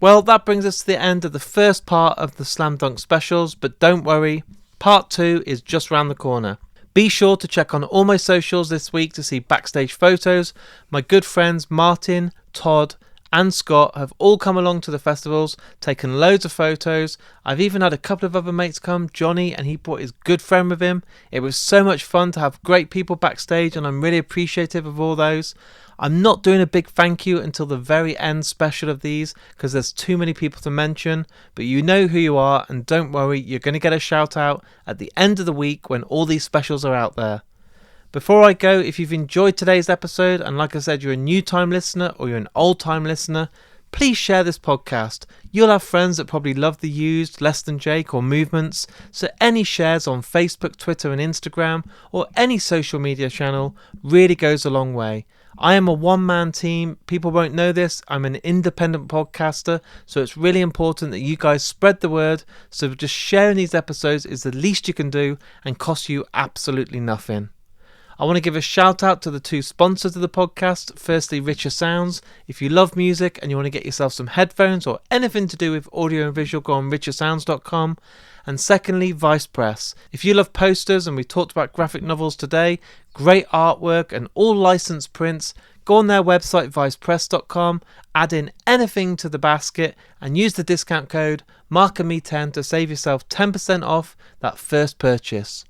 S1: Well, that brings us to the end of the first part of the Slam Dunk specials, but don't worry, part 2 is just round the corner. Be sure to check on all my socials this week to see backstage photos. My good friends Martin, Todd and Scott have all come along to the festivals, taken loads of photos. I've even had a couple of other mates come, Johnny, and he brought his good friend with him. It was so much fun to have great people backstage, and I'm really appreciative of all those. I'm not doing a big thank you until the very end special of these because there's too many people to mention, but you know who you are, and don't worry, you're going to get a shout out at the end of the week when all these specials are out there. Before I go, if you've enjoyed today's episode, and like I said, you're a new time listener or you're an old time listener, please share this podcast. You'll have friends that probably love the Used, Less Than Jake or Movements, so any shares on Facebook, Twitter and Instagram or any social media channel really goes a long way. I am a one-man team. People won't know this. I'm an independent podcaster, so it's really important that you guys spread the word. So just sharing these episodes is the least you can do and costs you absolutely nothing. I want to give a shout out to the two sponsors of the podcast. Firstly, Richer Sounds. If you love music and you want to get yourself some headphones or anything to do with audio and visual, go on richersounds.com. And secondly, Vice Press. If you love posters, and we talked about graphic novels today, great artwork and all licensed prints, go on their website vicepress.com, add in anything to the basket and use the discount code MarkandMe10 to save yourself 10% off that first purchase.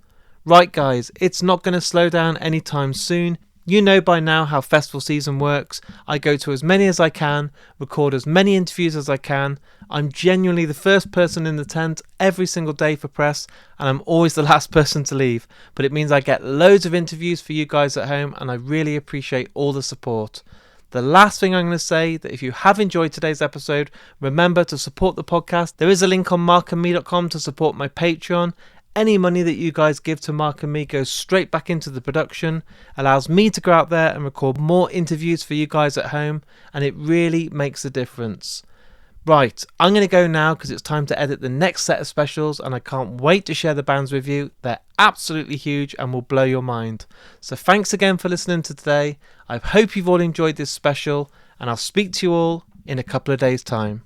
S1: Right guys, it's not going to slow down anytime soon. You know by now how festival season works. I go to as many as I can, record as many interviews as I can. I'm genuinely the first person in the tent every single day for press, and I'm always the last person to leave. But it means I get loads of interviews for you guys at home, and I really appreciate all the support. The last thing I'm going to say, that if you have enjoyed today's episode, remember to support the podcast. There is a link on markandme.com to support my Patreon. Any money that you guys give to Mark and Me goes straight back into the production, allows me to go out there and record more interviews for you guys at home, and it really makes a difference. Right, I'm going to go now because it's time to edit the next set of specials, and I can't wait to share the bands with you. They're absolutely huge and will blow your mind. So thanks again for listening to today. I hope you've all enjoyed this special, and I'll speak to you all in a couple of days' time.